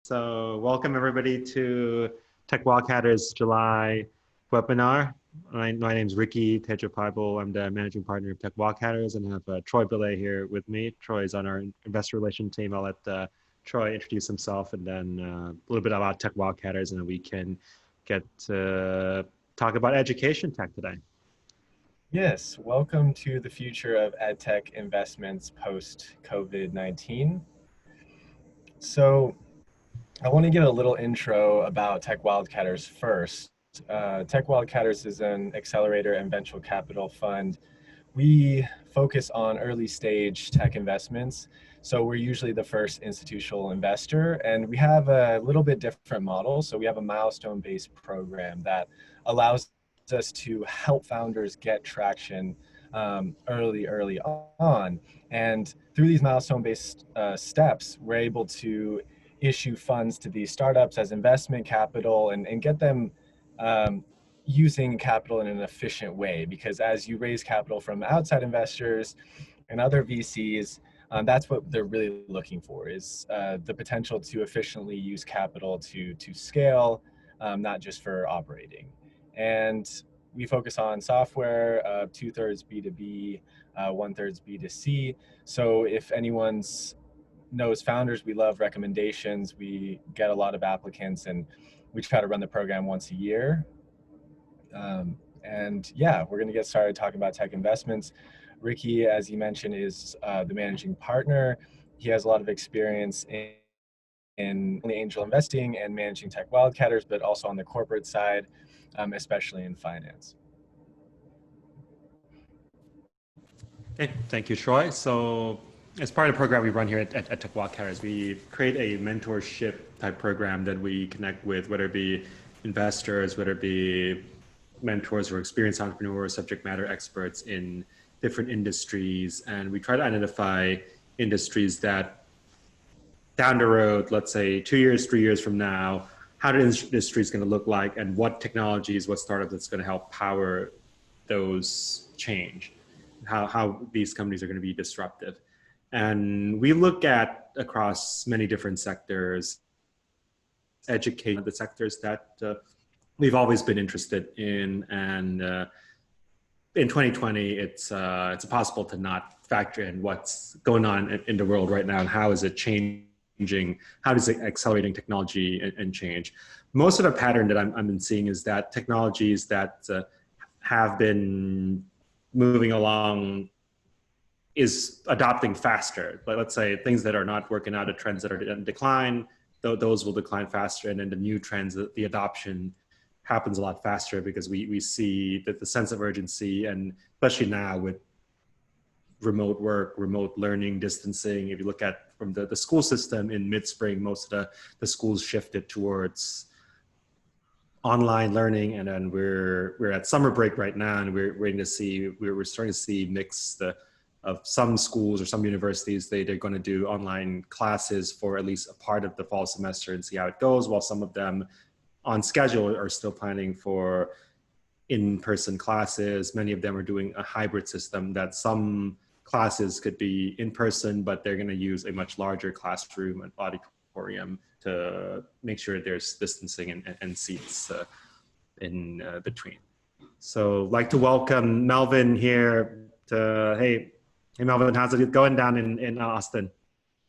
So welcome everybody to Tech Wildcatters July webinar. My name is Ricky Tetrapible. I'm the managing partner of Tech Wildcatters and I have Troy Belay here with me. Troy is on our investor relations team. I'll let Troy introduce himself and then a little bit about Tech Wildcatters, and then we can get to talk about education tech today. Yes, welcome to the future of EdTech investments post-COVID-19. So I want to give a little intro about Tech Wildcatters first. Tech Wildcatters is an accelerator and venture capital fund. We focus on early stage tech investments. So we're usually the first institutional investor, and we have a little bit different model. So we have a milestone-based program that allows us to help founders get traction early on. And through these milestone-based steps, we're able to issue funds to these startups as investment capital and get them using capital in an efficient way, because as you raise capital from outside investors and other VCs, that's what they're really looking for, is the potential to efficiently use capital to scale, not just for operating. And we focus on software, 2/3 B2B, 1/3 B2C. So if anyone's knows founders, we love recommendations. We get a lot of applicants and we try to run the program once a year. And yeah, we're going to get started talking about tech investments. Ricky, as you mentioned, is the managing partner. He has a lot of experience in angel investing and managing Tech Wildcatters, but also on the corporate side, especially in finance. Okay, thank you, Troy. So as part of the program we run here at Tech Wildcatters, we create a mentorship type program that we connect with, whether it be investors, whether it be mentors or experienced entrepreneurs, subject matter experts in different industries. And we try to identify industries that down the road, let's say 2 years, 3 years from now, how the industry is going to look like and what technologies, what startups that's going to help power those change, how these companies are going to be disruptive. And we look at across many different sectors, educate the sectors that we've always been interested in. And in 2020, it's impossible to not factor in what's going on in the world right now and how is it changing, how is it accelerating technology and change. Most of the pattern that I've been seeing is that technologies that have been moving along is adopting faster. But let's say things that are not working out, the trends that are in decline, those will decline faster. And then the new trends, the adoption happens a lot faster because we see that the sense of urgency, and especially now with remote work, remote learning, distancing. If you look at from the school system in mid-spring, most of the schools shifted towards online learning, and then we're at summer break right now, and we're starting to see mix of some schools or some universities, they're going to do online classes for at least a part of the fall semester and see how it goes, while some of them on schedule are still planning for in-person classes. Many of them are doing a hybrid system that some classes could be in person, but they're going to use a much larger classroom and auditorium to make sure there's distancing and seats in between. So I'd like to welcome Melvin here Hey Melvin, how's it going down in Austin?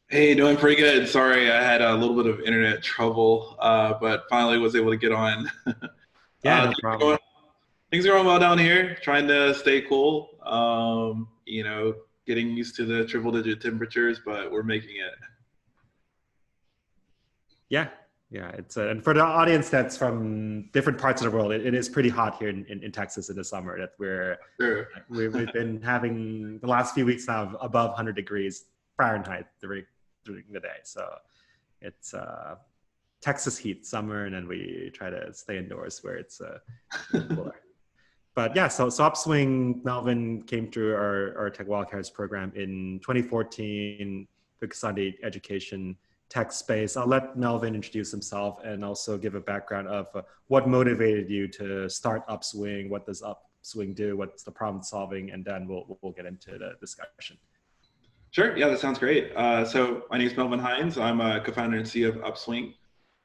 Hey, doing pretty good. Sorry, I had a little bit of internet trouble, but finally was able to get on. Yeah, no problem. Things are going well down here, trying to stay cool, getting used to the triple-digit temperatures, but we're making it. Yeah, it's and for the audience that's from different parts of the world, it is pretty hot here in Texas in the summer. That we've been having the last few weeks now above 100 degrees Fahrenheit during the day. So it's Texas heat summer, and then we try to stay indoors where it's cooler. But yeah, so Upswing, Melvin came through our Tech Wildcatters program in 2014, focused on the education tech space. I'll let Melvin introduce himself and also give a background of what motivated you to start Upswing, what does Upswing do, what's the problem solving, and then we'll get into the discussion. Sure, yeah, that sounds great. So my name is Melvin Hines. I'm a co-founder and CEO of Upswing.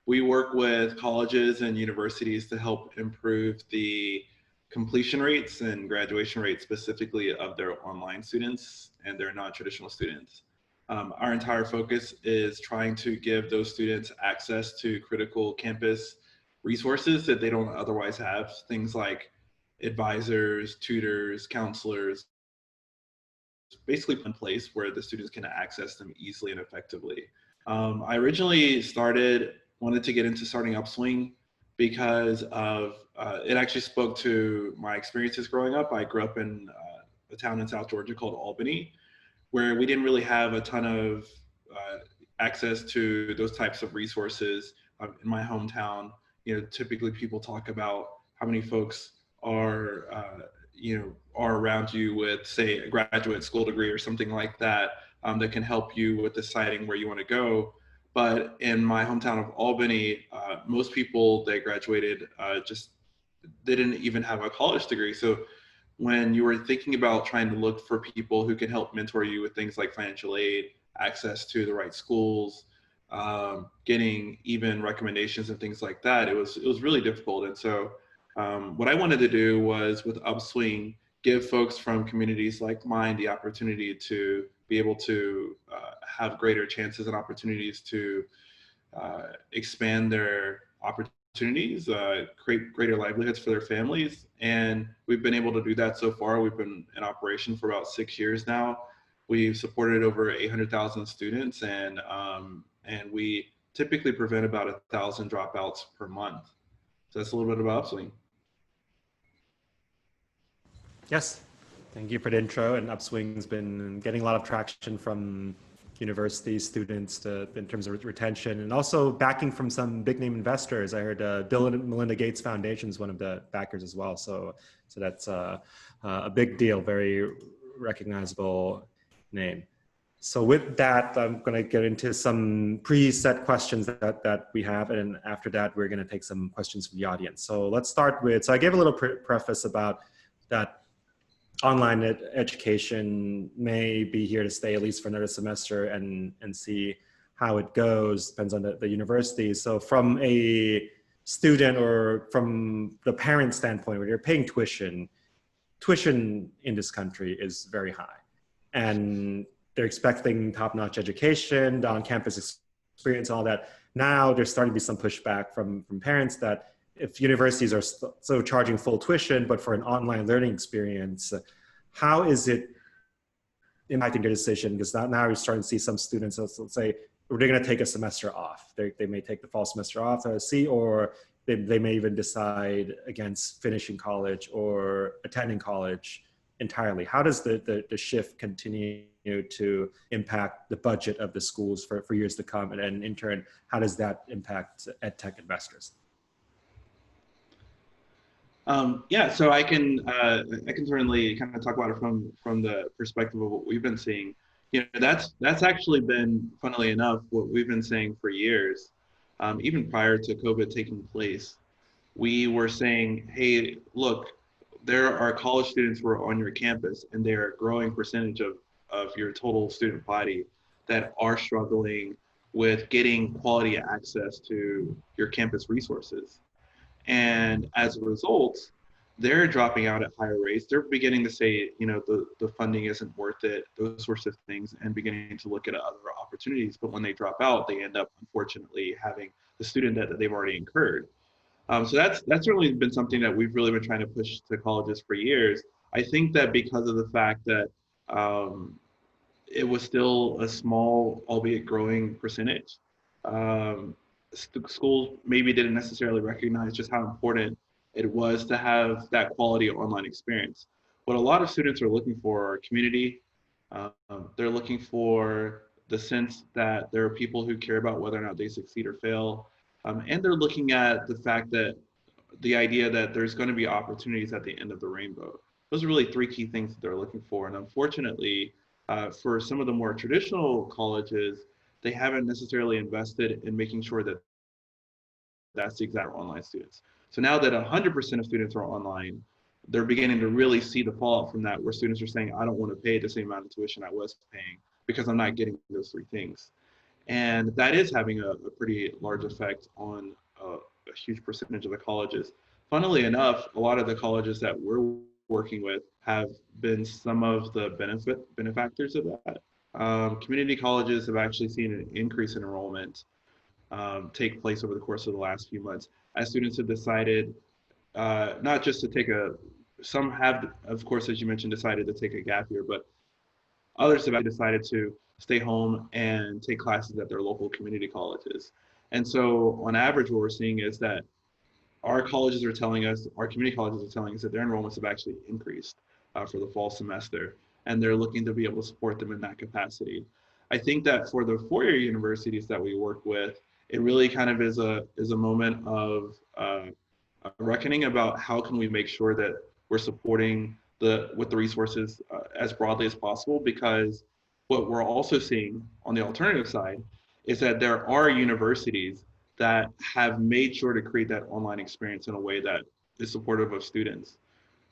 we work with colleges and universities to help improve the completion rates and graduation rates specifically of their online students and their non-traditional students. Our entire focus is trying to give those students access to critical campus resources that they don't otherwise have, things like advisors, tutors, counselors, basically in place where the students can access them easily and effectively. I originally wanted to get into starting Upswing because of, it actually spoke to my experiences growing up. I grew up in a town in South Georgia called Albany, where we didn't really have a ton of access to those types of resources. In my hometown, typically people talk about how many folks are around you with, say, a graduate school degree or something like that, that can help you with deciding where you want to go. But in my hometown of Albany, most people that graduated they didn't even have a college degree. So when you were thinking about trying to look for people who can help mentor you with things like financial aid, access to the right schools, getting even recommendations and things like that, it was really difficult. And so what I wanted to do was, with Upswing, give folks from communities like mine the opportunity to be able to have greater chances and opportunities to expand their opportunities, create greater livelihoods for their families. And we've been able to do that so far. We've been in operation for about 6 years now. We've supported over 800,000 students, and we typically prevent about 1,000 dropouts per month. So that's a little bit about Upswing. Yes, thank you for the intro. And Upswing's been getting a lot of traction from university students in terms of retention, and also backing from some big name investors. I heard Bill and Melinda Gates Foundation is one of the backers as well. So that's a big deal, very recognizable name. So with that, I'm going to get into some preset questions that we have, and after that, we're going to take some questions from the audience. So let's start with, so I gave a little preface about that online education may be here to stay at least for another semester, and see how it goes. Depends on the university. So from a student or from the parent standpoint, when you're paying tuition in this country is very high, and they're expecting top-notch education, the on-campus experience, all that. Now there's starting to be some pushback from parents that if universities are so charging full tuition, but for an online learning experience, how is it impacting their decision? Because now you're starting to see some students, let's say, they're going to take a semester off. They may take the fall semester off, or they may even decide against finishing college or attending college entirely. How does the shift continue to impact the budget of the schools for years to come? And in turn, how does that impact EdTech investors? Yeah, so I can certainly kind of talk about it from the perspective of what we've been seeing. That's actually been, funnily enough, what we've been saying for years, even prior to COVID taking place. We were saying, hey, look, there are college students who are on your campus, and they're a growing percentage of your total student body that are struggling with getting quality access to your campus resources. And as a result, they're dropping out at higher rates. They're beginning to say, the funding isn't worth it, those sorts of things, and beginning to look at other opportunities. But when they drop out, they end up, unfortunately, having the student debt that they've already incurred. So that's certainly been something that we've really been trying to push to colleges for years. I think that because of the fact that it was still a small, albeit growing percentage, schools maybe didn't necessarily recognize just how important it was to have that quality online experience. What a lot of students are looking for are community. They're looking for the sense that there are people who care about whether or not they succeed or fail. And they're looking at the fact that the idea that there's going to be opportunities at the end of the rainbow. Those are really three key things that they're looking for. And unfortunately, for some of the more traditional colleges, they haven't necessarily invested in making sure that that's the exact online students. So now that 100% of students are online, they're beginning to really see the fallout from that, where students are saying, I don't want to pay the same amount of tuition I was paying because I'm not getting those three things. And that is having a pretty large effect on a huge percentage of the colleges. Funnily enough, a lot of the colleges that we're working with have been some of the benefactors of that. Community colleges have actually seen an increase in enrollment take place over the course of the last few months as students have decided not just to take some have, of course, as you mentioned, decided to take a gap year, but others have decided to stay home and take classes at their local community colleges. And so on average, what we're seeing is that our colleges are telling us, our community colleges are telling us that their enrollments have actually increased for the fall semester, and they're looking to be able to support them in that capacity. I think that for the four-year universities that we work with, it really kind of is a moment of a reckoning about how can we make sure that we're supporting with the resources as broadly as possible, because what we're also seeing on the alternative side is that there are universities that have made sure to create that online experience in a way that is supportive of students.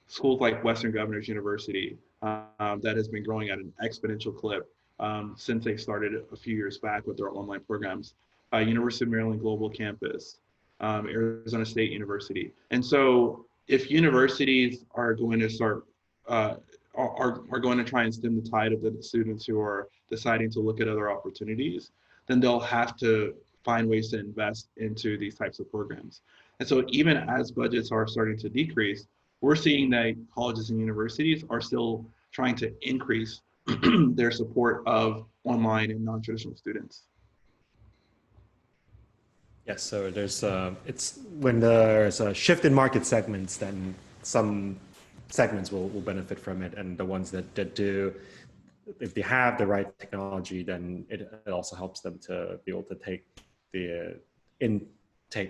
Schools like Western Governors University that has been growing at an exponential clip since they started a few years back with their online programs. University of Maryland Global Campus, Arizona State University. And so if universities are going to start, are going to try and stem the tide of the students who are deciding to look at other opportunities, then they'll have to find ways to invest into these types of programs. And so even as budgets are starting to decrease, we're seeing that colleges and universities are still trying to increase their support of online and non-traditional students. Yes, so it's when there's a shift in market segments, then some segments will benefit from it, and the ones that do, if they have the right technology, then it also helps them to be able to take the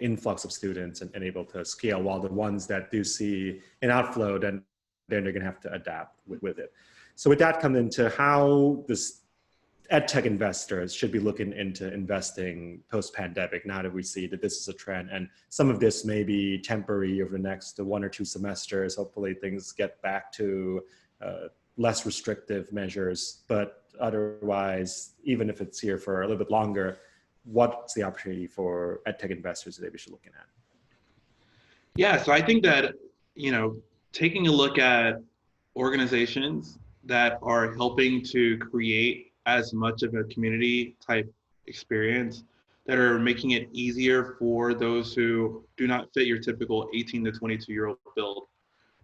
influx of students and able to scale, while the ones that do see an outflow, then they're going to have to adapt with it. So with that comes into how this EdTech investors should be looking into investing post-pandemic, now that we see that this is a trend, and some of this may be temporary over the next 1 or 2 semesters. Hopefully things get back to less restrictive measures, but otherwise, even if it's here for a little bit longer, what's the opportunity for EdTech investors that we should be looking at? Yeah, so I think that, taking a look at organizations that are helping to create as much of a community type experience, that are making it easier for those who do not fit your typical 18 to 22-year-old build,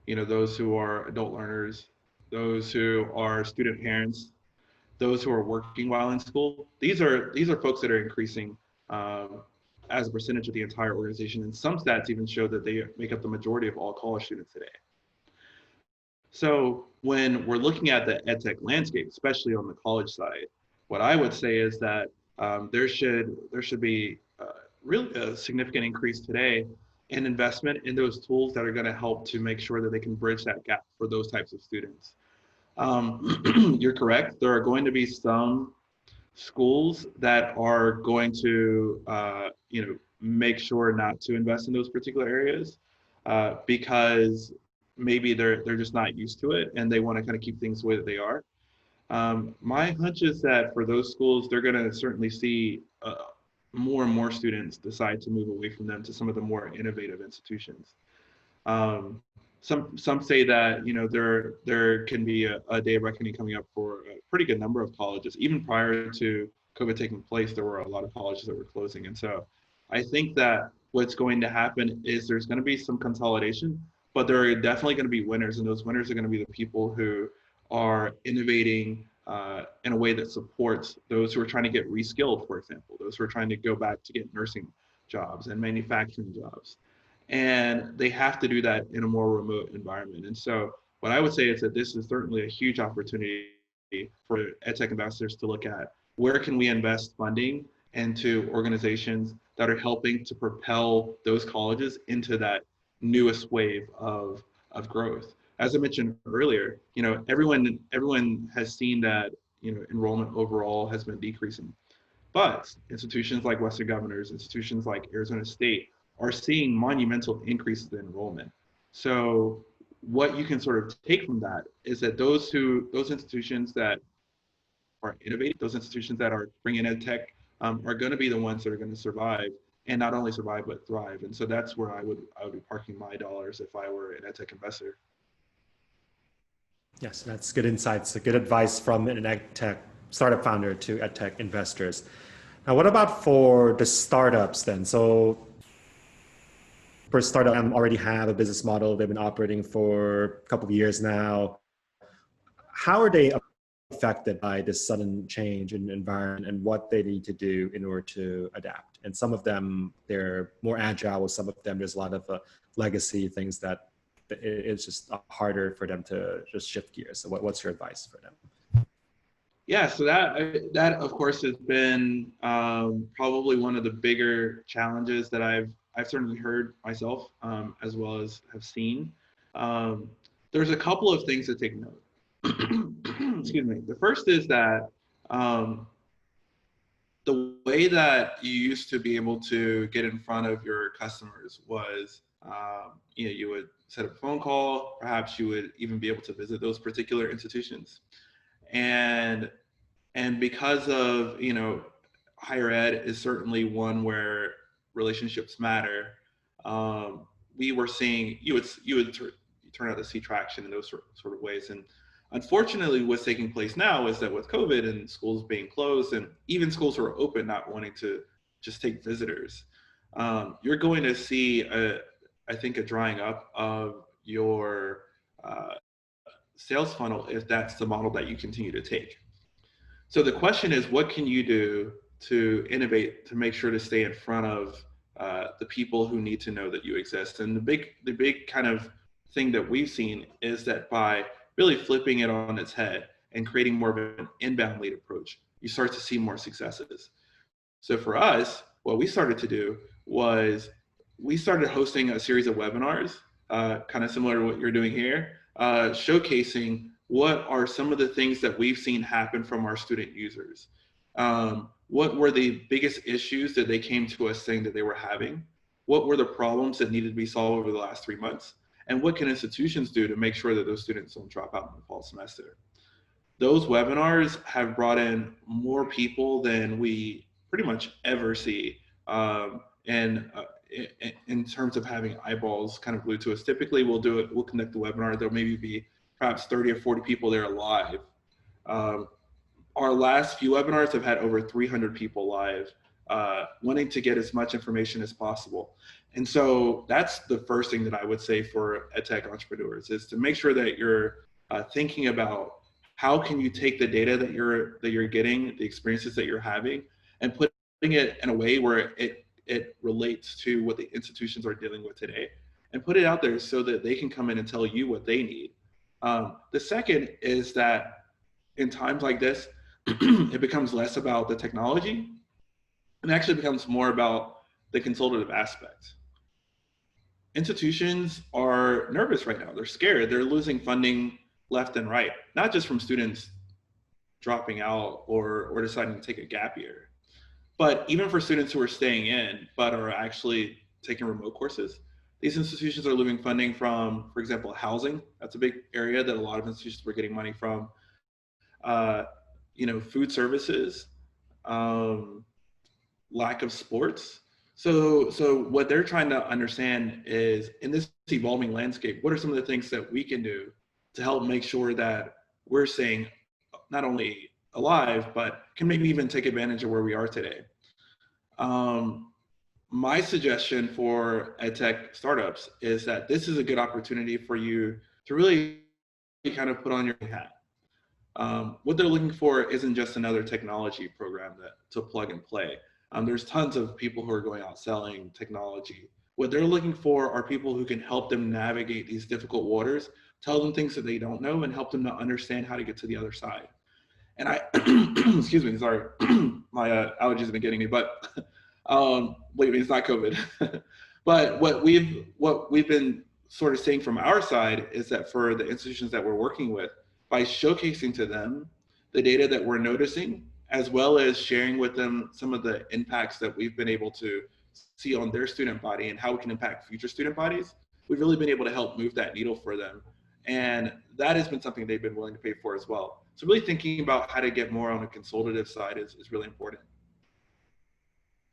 those who are adult learners, those who are student parents, those who are working while in school. These are folks that are increasing as a percentage of the entire organization. And some stats even show that they make up the majority of all college students today. So when we're looking at the EdTech landscape, especially on the college side, what I would say is that there should be really a significant increase today in investment in those tools that are going to help to make sure that they can bridge that gap for those types of students. You're correct. There are going to be some schools that are going to, make sure not to invest in those particular areas because maybe they're just not used to it and they want to kind of keep things the way that they are. My hunch is that for those schools, they're going to certainly see more and more students decide to move away from them to some of the more innovative institutions. Some say that there can be a day of reckoning coming up for a pretty good number of colleges. Even prior to COVID taking place, there were a lot of colleges that were closing. And so I think that what's going to happen is there's going to be some consolidation, but there are definitely going to be winners, and those winners are going to be the people who are innovating in a way that supports those who are trying to get reskilled, for example, those who are trying to go back to get nursing jobs and manufacturing jobs. And they have to do that in a more remote environment. And so what I would say is that this is certainly a huge opportunity for EdTech investors to look at where can we invest funding into organizations that are helping to propel those colleges into that newest wave of growth. As I mentioned earlier, everyone has seen that enrollment overall has been decreasing, but institutions like Western Governors, institutions like Arizona State are seeing monumental increases in enrollment. So what you can sort of take from that is that those institutions that are innovating, those institutions that are bringing EdTech are going to be the ones that are going to survive, and not only survive but thrive. And so that's where I would be parking my dollars if I were an EdTech investor. Yes, that's good insights, good advice from an EdTech startup founder to EdTech investors. Now, what about for the startups then? So for a startup, already have a business model. They've been operating for a couple of years now. How are they affected by this sudden change in environment and what they need to do in order to adapt? And some of them, they're more agile. With some of them, there's a lot of legacy things that it's just harder for them to just shift gears. So what's your advice for them? Yeah, so that of course has been probably one of the bigger challenges that I've certainly heard myself, as well as have seen. There's a couple of things to take note. Excuse me. The first is that the way that you used to be able to get in front of your customers was, you would set up a phone call. Perhaps you would even be able to visit those particular institutions, and because of, higher ed is certainly one where relationships matter. We were seeing you would turn out to see traction in those sort of ways. And unfortunately, what's taking place now is that with COVID and schools being closed, and even schools who are open not wanting to just take visitors, you're going to see, I think, a drying up of your sales funnel if that's the model that you continue to take. So the question is, what can you do to innovate to make sure to stay in front of the people who need to know that you exist? And the big kind of thing that we've seen is that by really flipping it on its head and creating more of an inbound lead approach, you start to see more successes. So for us, what we started to do was we started hosting a series of webinars, kind of similar to what you're doing here, showcasing what are some of the things that we've seen happen from our student users. What were the biggest issues that they came to us saying that they were having? What were the problems that needed to be solved over the last 3 months? And what can institutions do to make sure that those students don't drop out in the fall semester? Those webinars have brought in more people than we pretty much ever see. And in terms of having eyeballs kind of glued to us, typically we'll conduct the webinar. There'll maybe be perhaps 30 or 40 people there live. Our last few webinars have had over 300 people live, wanting to get as much information as possible. And so that's the first thing that I would say for EdTech entrepreneurs, is to make sure that you're thinking about how can you take the data that you're getting, the experiences that you're having, and putting it in a way where it relates to what the institutions are dealing with today, and put it out there so that they can come in and tell you what they need. The second is that in times like this, it becomes less about the technology and actually becomes more about the consultative aspect. Institutions are nervous right now. They're scared. They're losing funding left and right, not just from students dropping out or deciding to take a gap year, but even for students who are staying in but are actually taking remote courses. These institutions are losing funding from, for example, housing. That's a big area that a lot of institutions were getting money from. Food services, lack of sports. So what they're trying to understand is, in this evolving landscape, what are some of the things that we can do to help make sure that we're staying not only alive, but can maybe even take advantage of where we are today. My suggestion for EdTech startups is that this is a good opportunity for you to really kind of put on your hat. What they're looking for isn't just another technology program to plug and play. There's tons of people who are going out selling technology. What they're looking for are people who can help them navigate these difficult waters, tell them things that they don't know, and help them to understand how to get to the other side. And excuse me, sorry, my allergies have been getting me, but believe me, it's not COVID. But what we've been sort of saying from our side is that for the institutions that we're working with, by showcasing to them the data that we're noticing, as well as sharing with them some of the impacts that we've been able to see on their student body and how we can impact future student bodies, we've really been able to help move that needle for them. And that has been something they've been willing to pay for as well. So really thinking about how to get more on a consultative side is really important.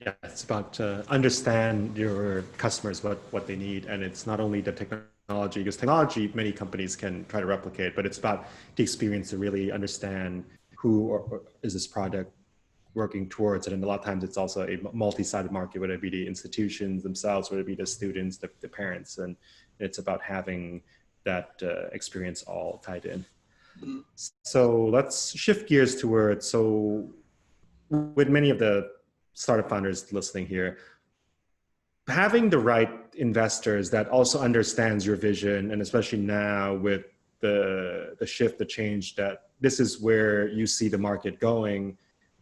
Yeah, it's about understand your customers, what they need. And it's not only the technology, because technology, many companies can try to replicate, but it's about the experience to really understand who or is this product working towards it. And a lot of times it's also a multi-sided market, whether it be the institutions themselves, whether it be the students, the parents, and it's about having that experience all tied in. Mhm. So let's shift gears towards, so with many of the startup founders listening here, having the right investors that also understands your vision, and especially now with the shift, the change, that this is where you see the market going,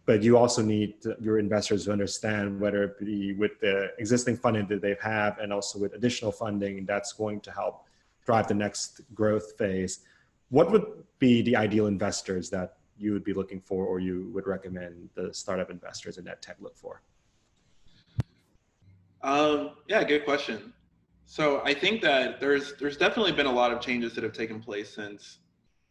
but you also need your investors to understand, whether it be with the existing funding that they have and also with additional funding that's going to help drive the next growth phase. What would be the ideal investors that you would be looking for, or you would recommend the startup investors in EdTech look for? Yeah, good question. So I think that there's definitely been a lot of changes that have taken place since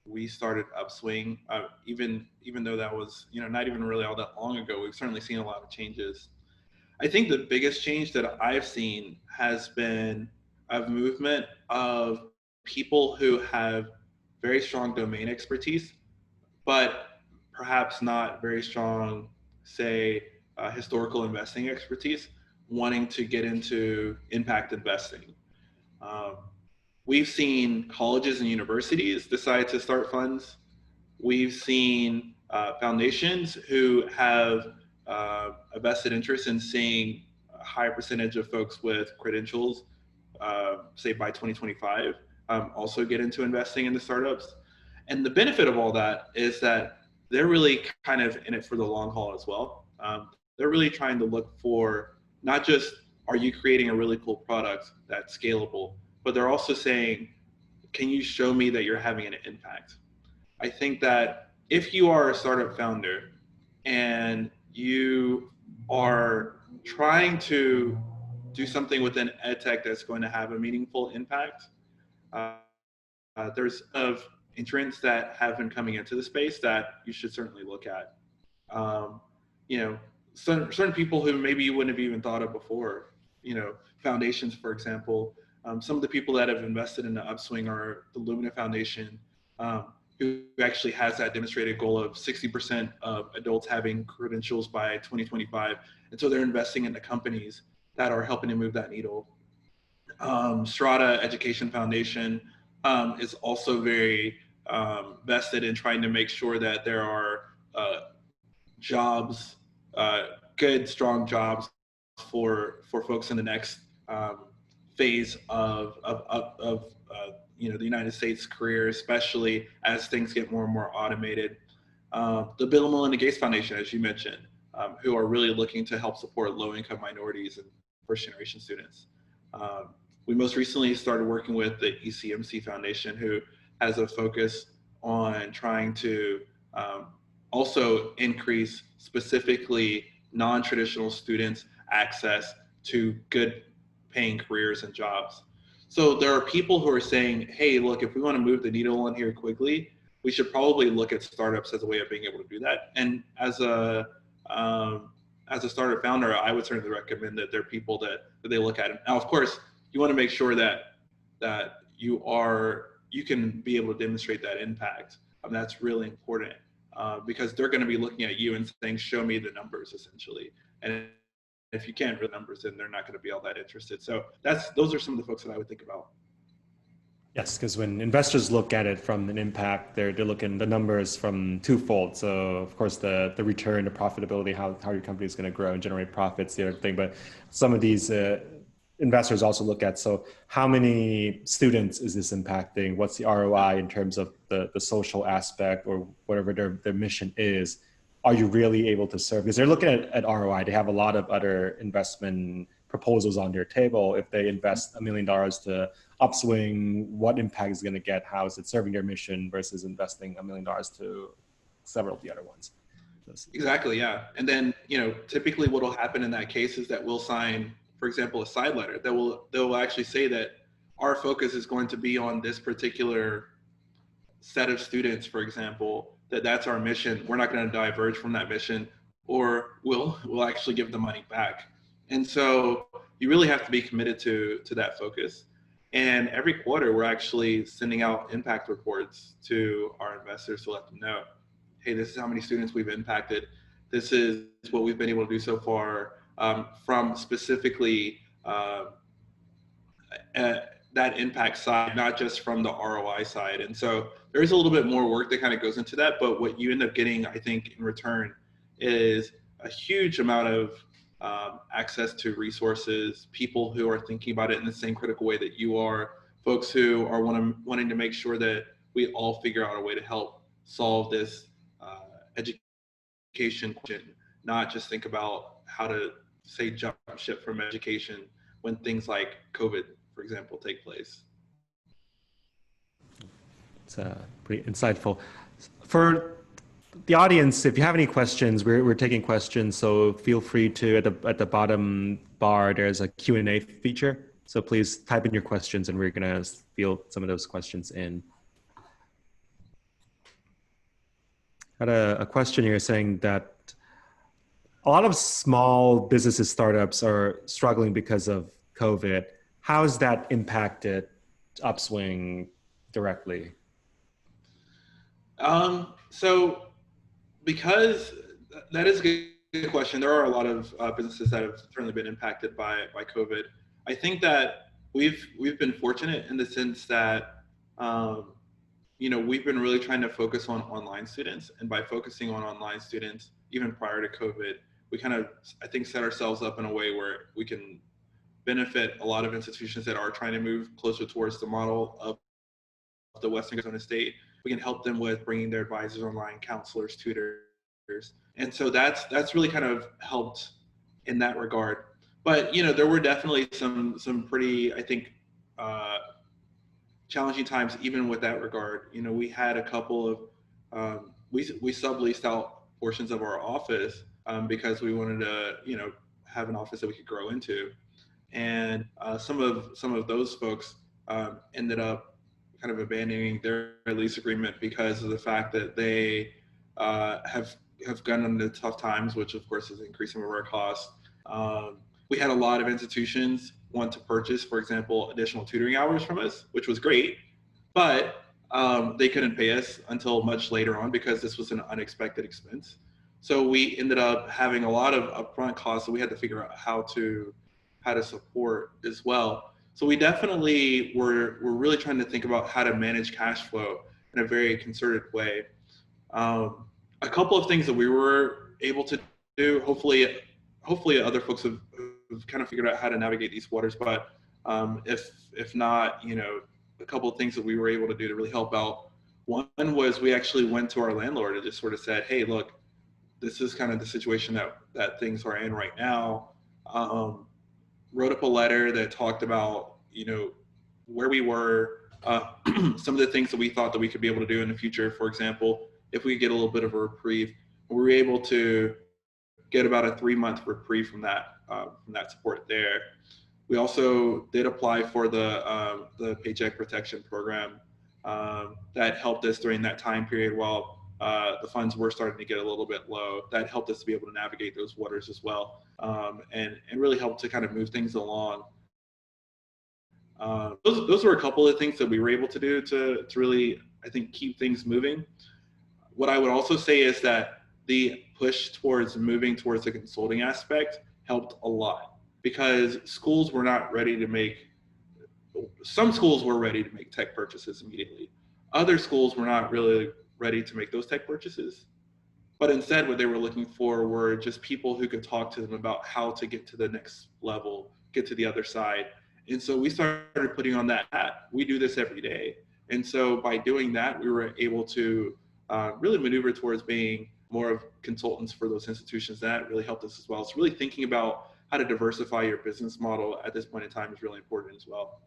we started Upswing. Even though that was not even really all that long ago, we've certainly seen a lot of changes. I think the biggest change that I've seen has been a movement of people who have very strong domain expertise, but perhaps not very strong, say, historical investing expertise, wanting to get into impact investing. Um, we've seen colleges and universities decide to start funds. We've seen foundations who have a vested interest in seeing a high percentage of folks with credentials, say by 2025, also get into investing in the startups. And the benefit of all that is that they're really kind of in it for the long haul as well. They're really trying to look for not just, are you creating a really cool product that's scalable, but they're also saying, can you show me that you're having an impact? I think that if you are a startup founder and you are trying to do something within EdTech that's going to have a meaningful impact, there's of entrants that have been coming into the space that you should certainly look at. Um, you know, certain people who maybe you wouldn't have even thought of before. Foundations, for example. Some of the people that have invested in the Upswing are the Lumina Foundation, who actually has that demonstrated goal of 60% of adults having credentials by 2025. And so they're investing in the companies that are helping to move that needle. Strata Education Foundation is also very vested in trying to make sure that there are jobs, good, strong jobs for folks in the next phase of the United States career, especially as things get more and more automated. The Bill and Melinda Gates Foundation, as you mentioned, who are really looking to help support low-income minorities and first-generation students. We most recently started working with the ECMC Foundation, who has a focus on trying to also increase specifically non-traditional students' access to good paying careers and jobs. So there are people who are saying, hey, look, if we want to move the needle on here quickly, we should probably look at startups as a way of being able to do that. And as a startup founder, I would certainly recommend that there are people that they look at. Now, of course, you want to make sure that you can be able to demonstrate that impact. That's really important because they're going to be looking at you and saying, show me the numbers, essentially. And if you can't read numbers, then they're not going to be all that interested. So those are some of the folks that I would think about. Yes, because when investors look at it from an impact, they're looking the numbers from twofold. So of course the return, the profitability, how your company is going to grow and generate profits, the other thing. But some of these investors also look at, so how many students is this impacting? What's the ROI in terms of the social aspect or whatever their mission is? Are you really able to serve? Because they're looking at ROI. They have a lot of other investment proposals on their table. If they invest $1 million to Upswing, what impact is going to get? How is it serving their mission versus investing $1 million to several of the other ones? Exactly, yeah. And then, typically what will happen in that case is that we'll sign, for example, a side letter that will actually say that our focus is going to be on this particular set of students, for example, that's our mission. We're not going to diverge from that mission. or we'll actually give the money back. And so you really have to be committed to that focus. And every quarter, we're actually sending out impact reports to our investors to let them know, hey, this is how many students we've impacted. This is what we've been able to do so far, from specifically that impact side, not just from the ROI side. And so there is a little bit more work that kind of goes into that, but what you end up getting, I think, in return is a huge amount of access to resources, people who are thinking about it in the same critical way that you are, folks who are wanting to make sure that we all figure out a way to help solve this education question, not just think about how to, say, jump ship from education when things like COVID, for example, take place. It's pretty insightful. For the audience, if you have any questions, we're taking questions, so feel free to, at the bottom bar, there's a Q&A feature. So please type in your questions and we're gonna field some of those questions in. Got a question here saying that a lot of small businesses, startups are struggling because of COVID. How has that impacted Upswing directly? So because that is a good question, there are a lot of businesses that have certainly been impacted by COVID. I think that we've been fortunate in the sense that we've been really trying to focus on online students, and by focusing on online students, even prior to COVID, we kind of, I think, set ourselves up in a way where we can benefit a lot of institutions that are trying to move closer towards the model of the Western Arizona State. We can help them with bringing their advisors online, counselors, tutors. And so that's really kind of helped in that regard. But, there were definitely some pretty, I think, challenging times even with that regard. We had a couple of, we subleased out portions of our office because we wanted to, have an office that we could grow into. And some of those folks ended up kind of abandoning their lease agreement because of the fact that they have gone into tough times, which of course is increasing our costs. We had a lot of institutions want to purchase, for example, additional tutoring hours from us, which was great, but they couldn't pay us until much later on because this was an unexpected expense. So we ended up having a lot of upfront costs that we had to figure out how to support as well. So we definitely were really trying to think about how to manage cash flow in a very concerted way. A couple of things that we were able to do, hopefully other folks have kind of figured out how to navigate these waters, but if not, a couple of things that we were able to do to really help out. One was we actually went to our landlord and just sort of said, hey, look, this is kind of the situation that things are in right now. Wrote up a letter that talked about, where we were, some of the things that we thought that we could be able to do in the future. For example, if we get a little bit of a reprieve, we were able to get about a 3-month reprieve from that support there. We also did apply for the Paycheck Protection Program that helped us during that time period while the funds were starting to get a little bit low. That helped us to be able to navigate those waters as well, and really helped to kind of move things along. Those were a couple of things that we were able to do to really, I think, keep things moving. What I would also say is that the push towards moving towards the consulting aspect helped a lot because schools were not ready to make, some schools were ready to make tech purchases immediately. Other schools were not really ready to make those tech purchases. But instead, what they were looking for were just people who could talk to them about how to get to the next level, get to the other side. And so we started putting on that hat. We do this every day. And so by doing that, we were able to really maneuver towards being more of consultants for those institutions. That really helped us as well. So really thinking about how to diversify your business model at this point in time is really important as well.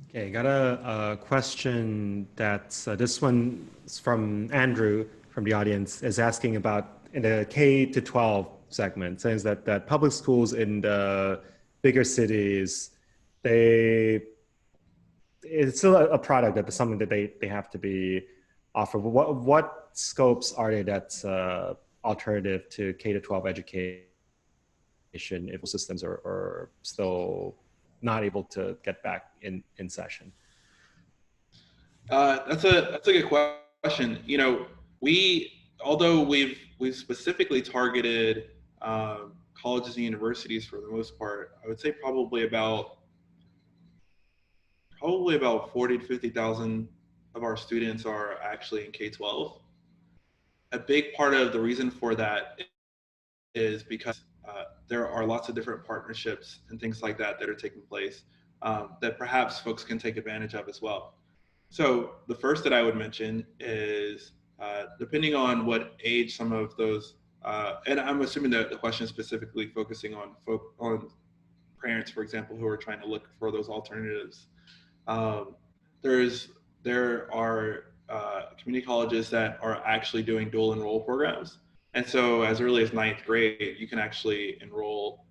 Okay, got a question that's, this one is from Andrew from the audience, is asking about in the K-12 segment, saying that public schools in the bigger cities, it's still a product, that's something that they have to be offer. What scopes are they that's alternative to K-12 education if systems are still not able to get back in session? That's a good question. You know, although we've specifically targeted colleges and universities for the most part, I would say probably about 40 to 50,000 of our students are actually in K-12. A big part of the reason for that is because there are lots of different partnerships and things like that that are taking place that perhaps folks can take advantage of as well. So the first that I would mention is depending on what age some of those, and I'm assuming that the question is specifically focusing on parents, for example, who are trying to look for those alternatives. Um, there are community colleges that are actually doing dual enroll programs. And so as early as ninth grade, you can actually enroll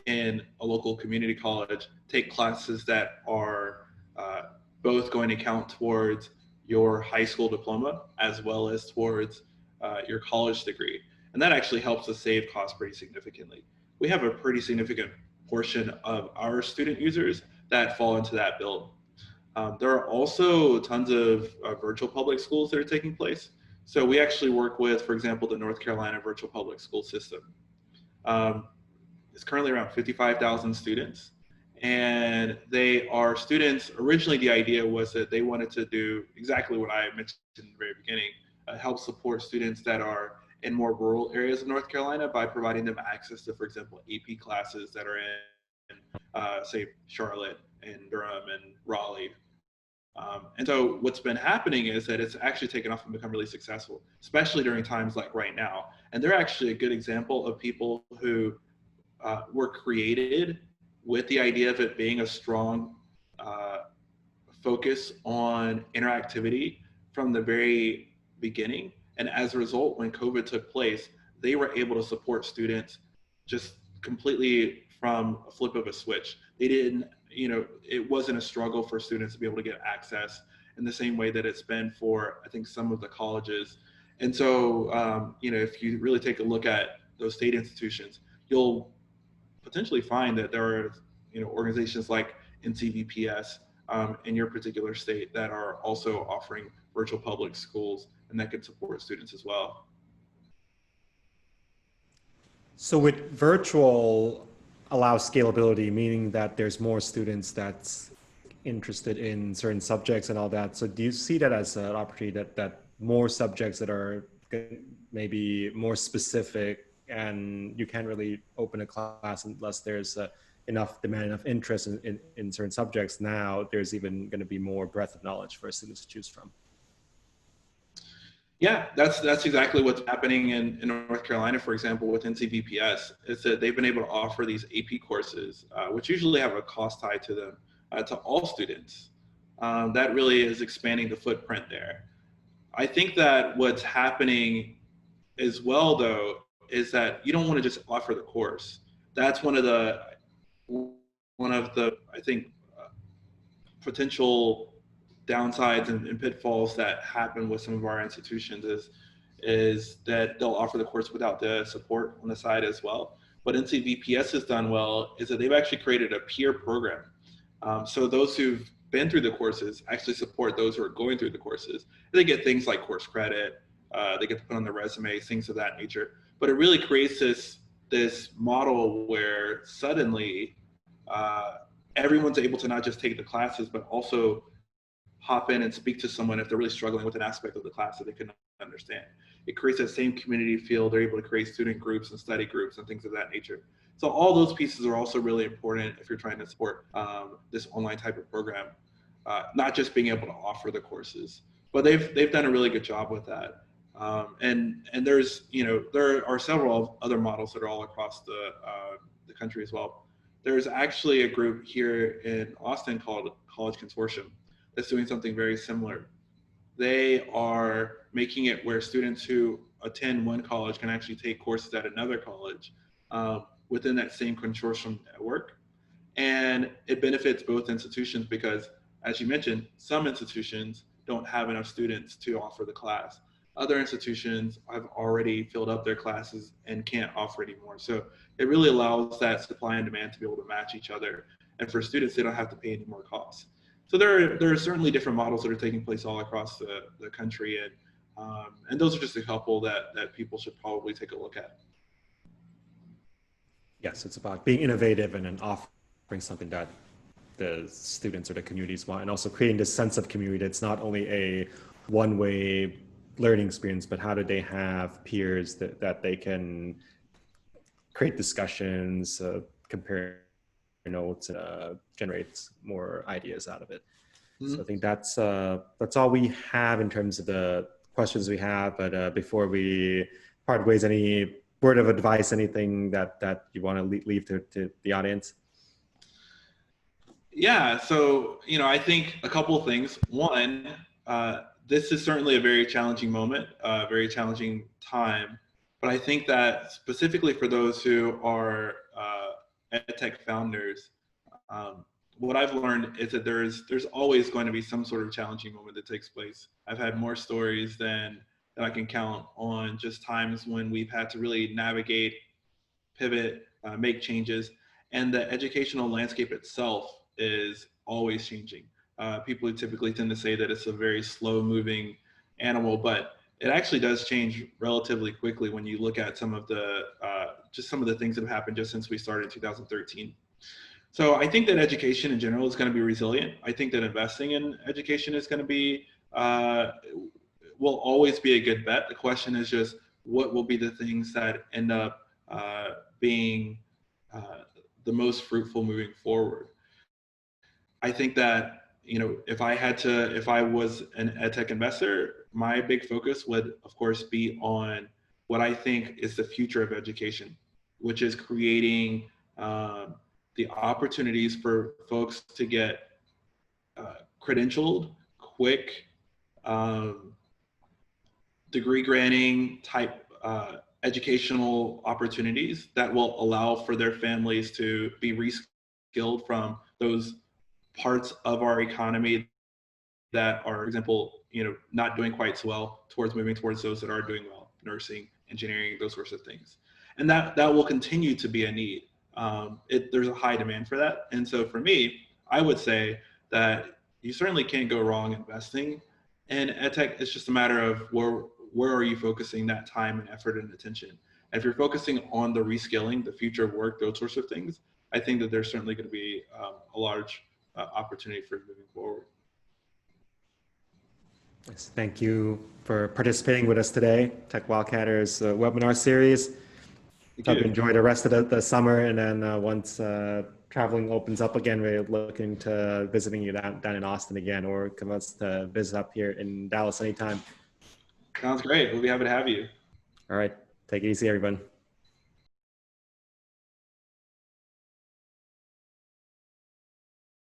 in a local community college, take classes that are both going to count towards your high school diploma as well as towards your college degree. And that actually helps us save costs pretty significantly. We have a pretty significant portion of our student users that fall into that build. There are also tons of virtual public schools that are taking place. So we actually work with, for example, the North Carolina virtual public school system. It's currently around 55,000 students. And they are students, originally the idea was that they wanted to do exactly what I mentioned in the very beginning, help support students that are in more rural areas of North Carolina by providing them access to, for example, AP classes that are in, say, Charlotte and Durham and Raleigh. And so what's been happening is that it's actually taken off and become really successful, especially during times like right now. And they're actually a good example of people who were created with the idea of it being a strong focus on interactivity from the very beginning. And as a result, when COVID took place, they were able to support students just completely from a flip of a switch. They didn't, you know, it wasn't a struggle for students to be able to get access in the same way that it's been for, I think, some of the colleges. And so, you know, if you really take a look at those state institutions, you'll potentially find that there are, you know, organizations like NCVPS in your particular state that are also offering virtual public schools and that can support students as well. So with virtual allows scalability, meaning that there's more students that's interested in certain subjects and all that. So do you see that as an opportunity that more subjects that are maybe more specific, and you can't really open a class unless there's enough demand, enough interest in certain subjects? Now there's even going to be more breadth of knowledge for students to choose from. Yeah, that's exactly what's happening in North Carolina, for example, with NCVPS, is that they've been able to offer these AP courses, which usually have a cost tied to them, to all students. That really is expanding the footprint there. I think that what's happening as well, though, is that you don't want to just offer the course. That's one of the, I think, potential downsides and pitfalls that happen with some of our institutions is that they'll offer the course without the support on the side as well. What NCVPS has done well is that they've actually created a peer program. So those who've been through the courses actually support those who are going through the courses. They get things like course credit, they get to put on their resume, things of that nature. But it really creates this model where suddenly everyone's able to not just take the classes, but also hop in and speak to someone if they're really struggling with an aspect of the class that they couldn't understand. It creates that same community feel. They're able to create student groups and study groups and things of that nature. So all those pieces are also really important if you're trying to support this online type of program, not just being able to offer the courses, but they've done a really good job with that. And there's, you know, there are several other models that are all across the country as well. There's actually a group here in Austin called College Consortium that's doing something very similar. They are making it where students who attend one college can actually take courses at another college within that same consortium network. And it benefits both institutions because, as you mentioned, some institutions don't have enough students to offer the class. Other institutions have already filled up their classes and can't offer anymore. So it really allows that supply and demand to be able to match each other. And for students, they don't have to pay any more costs. So there are certainly different models that are taking place all across the country. And those are just a couple that people should probably take a look at. Yes, it's about being innovative and then offering something that the students or the communities want, and also creating this sense of community. It's not only a one-way learning experience, but how do they have peers that they can create discussions, compare notes, generate more ideas out of it. Mm-hmm. So I think that's all we have in terms of the questions we have. But before we part ways, any word of advice, anything that you want to leave to the audience? Yeah, so, I think a couple of things. One, this is certainly a very challenging moment, a very challenging time. But I think that specifically for those who are EdTech founders, what I've learned is that there's always going to be some sort of challenging moment that takes place. I've had more stories than I can count on just times when we've had to really navigate, pivot, make changes. And the educational landscape itself is always changing. People typically tend to say that it's a very slow moving animal, but it actually does change relatively quickly when you look at some of the things that have happened just since we started in 2013. So I think that education in general is going to be resilient. I think that investing in education is going to be, will always be a good bet. The question is just what will be the things that end up being the most fruitful moving forward. I think that, if I was an EdTech investor, my big focus would, of course, be on what I think is the future of education, which is creating the opportunities for folks to get credentialed, quick, degree granting type educational opportunities that will allow for their families to be reskilled from those parts of our economy that are, for example, not doing quite so well, towards moving towards those that are doing well, nursing, engineering, those sorts of things. And that will continue to be a need. There's a high demand for that. And so for me, I would say that you certainly can't go wrong investing in EdTech. It's just a matter of where are you focusing that time and effort and attention. And if you're focusing on the reskilling, the future of work, those sorts of things, I think that there's certainly going to be a large opportunity for moving forward. Yes, thank you for participating with us today, Tech Wildcatters webinar series. Hope you enjoy the rest of the summer, and then once traveling opens up again, we're looking to visiting you down in Austin again, or come us to visit up here in Dallas anytime. Sounds great. We'll be happy to have you. All right. Take it easy, everyone.